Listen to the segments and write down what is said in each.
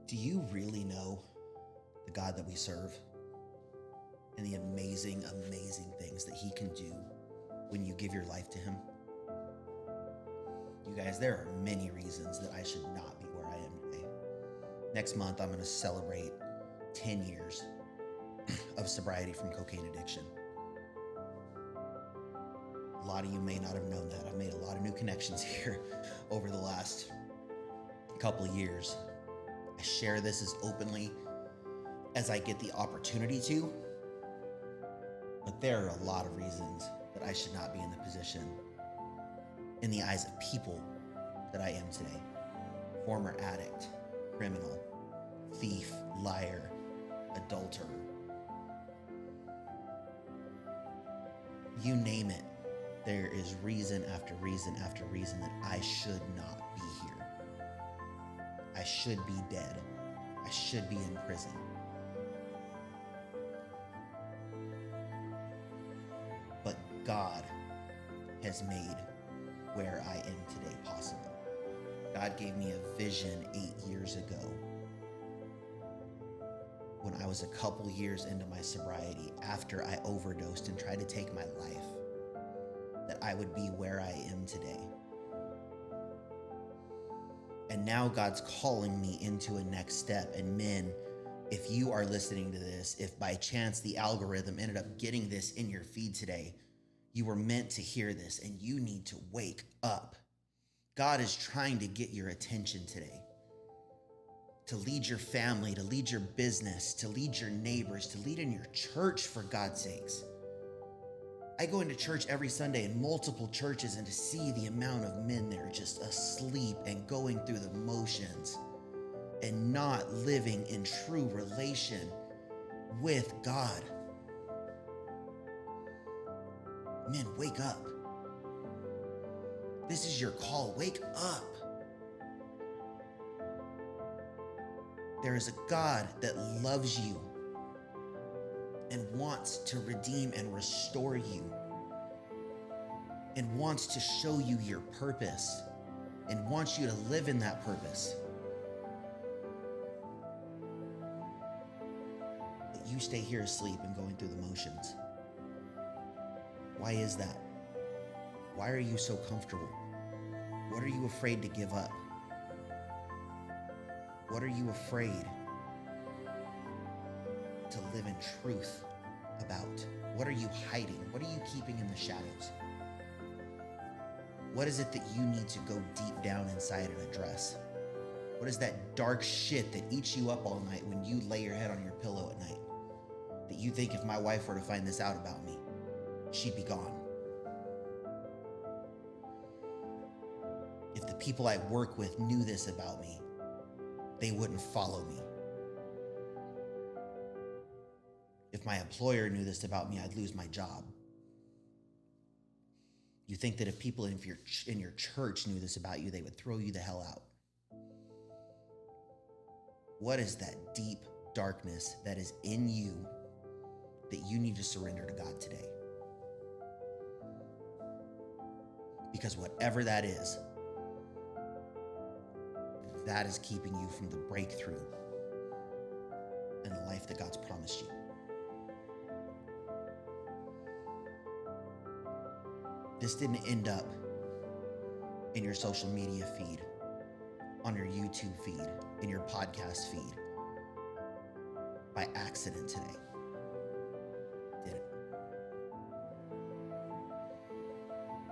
Do you really know the God that we serve and the amazing, amazing things that he can do when you give your life to him? You guys, there are many reasons that I should not be where I am today. Next month, I'm going to celebrate 10 years of sobriety from cocaine addiction. A lot of you may not have known that. I've made a lot of new connections here over the last couple of years. I share this as openly as I get the opportunity to, but there are a lot of reasons that I should not be in the position in the eyes of people that I am today. Former addict, criminal, thief, liar, adulterer. You name it, there is reason after reason after reason that I should not be here. I should be dead. I should be in prison. But God has made where I am today possible. God gave me a vision 8 years ago when I was a couple years into my sobriety, after I overdosed and tried to take my life, that I would be where I am today. And now God's calling me into a next step. And men, if you are listening to this, if by chance the algorithm ended up getting this in your feed today, you were meant to hear this and you need to wake up. God is trying to get your attention today. To lead your family, to lead your business, to lead your neighbors, to lead in your church, for God's sakes. I go into church every Sunday in multiple churches, and to see the amount of men there just asleep and going through the motions and not living in true relation with God. Men, wake up. This is your call. Wake up. There is a God that loves you and wants to redeem and restore you and wants to show you your purpose and wants you to live in that purpose. But you stay here asleep and going through the motions. Why is that? Why are you so comfortable? What are you afraid to give up? What are you afraid to live in truth about? What are you hiding? What are you keeping in the shadows? What is it that you need to go deep down inside and address? What is that dark shit that eats you up all night when you lay your head on your pillow at night? That you think if my wife were to find this out about me, she'd be gone. If the people I work with knew this about me, they wouldn't follow me. If my employer knew this about me, I'd lose my job. You think that if people in your church knew this about you, they would throw you the hell out. What is that deep darkness that is in you that you need to surrender to God today? Because whatever that is keeping you from the breakthrough and the life that God's promised you. This didn't end up in your social media feed, on your YouTube feed, in your podcast feed by accident today. Did it?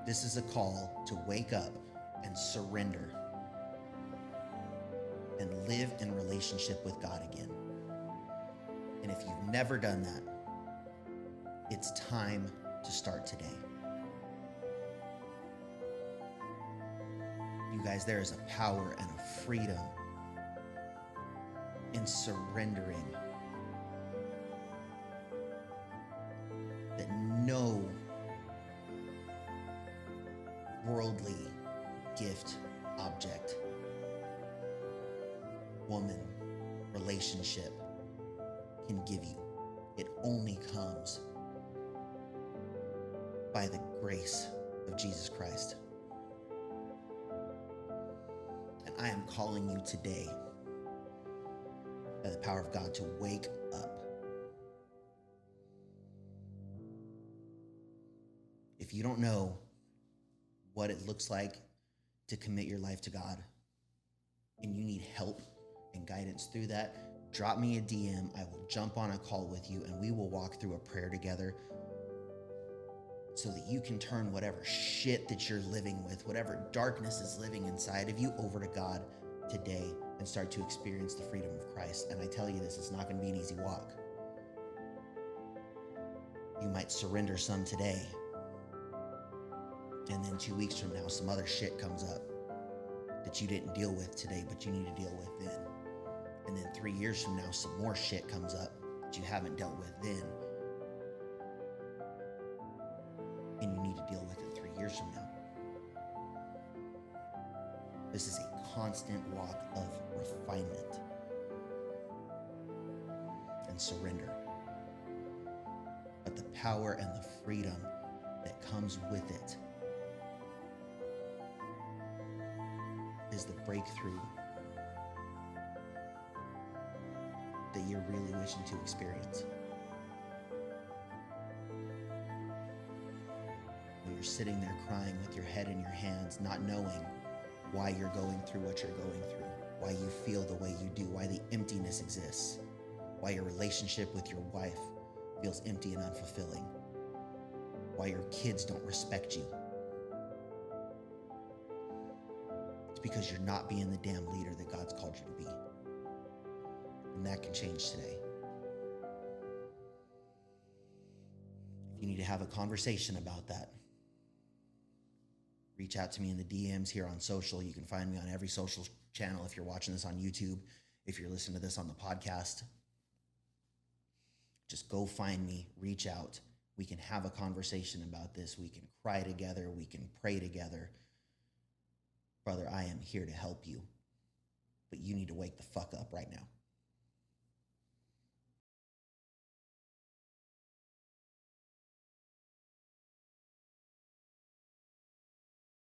This is a call to wake up and surrender and live in relationship with God again. And if you've never done that, it's time to start today. You guys, there is a power and a freedom in surrendering that no worldly gift, object, woman, relationship can give you. It only comes by the grace of Jesus Christ. And I am calling you today by the power of God to wake up. If you don't know what it looks like to commit your life to God and you need help and guidance through that, drop me a DM. I will jump on a call with you and we will walk through a prayer together so that you can turn whatever shit that you're living with, whatever darkness is living inside of you, over to God today and start to experience the freedom of Christ. And I tell you this, it's not going to be an easy walk. You might surrender some today, and then 2 weeks from now, some other shit comes up that you didn't deal with today, but you need to deal with then. And then 3 years from now, some more shit comes up that you haven't dealt with then, and you need to deal with it 3 years from now. This is a constant walk of refinement and surrender. But the power and the freedom that comes with it is the breakthrough that you're really wishing to experience. When you're sitting there crying with your head in your hands, not knowing why you're going through what you're going through, why you feel the way you do, why the emptiness exists, why your relationship with your wife feels empty and unfulfilling, why your kids don't respect you. It's because you're not being the damn leader that God's called you to be. And that can change today. If you need to have a conversation about that, reach out to me in the DMs here on social. You can find me on every social channel if you're watching this on YouTube, if you're listening to this on the podcast. Just go find me, reach out. We can have a conversation about this. We can cry together. We can pray together. Brother, I am here to help you, but you need to wake the fuck up right now.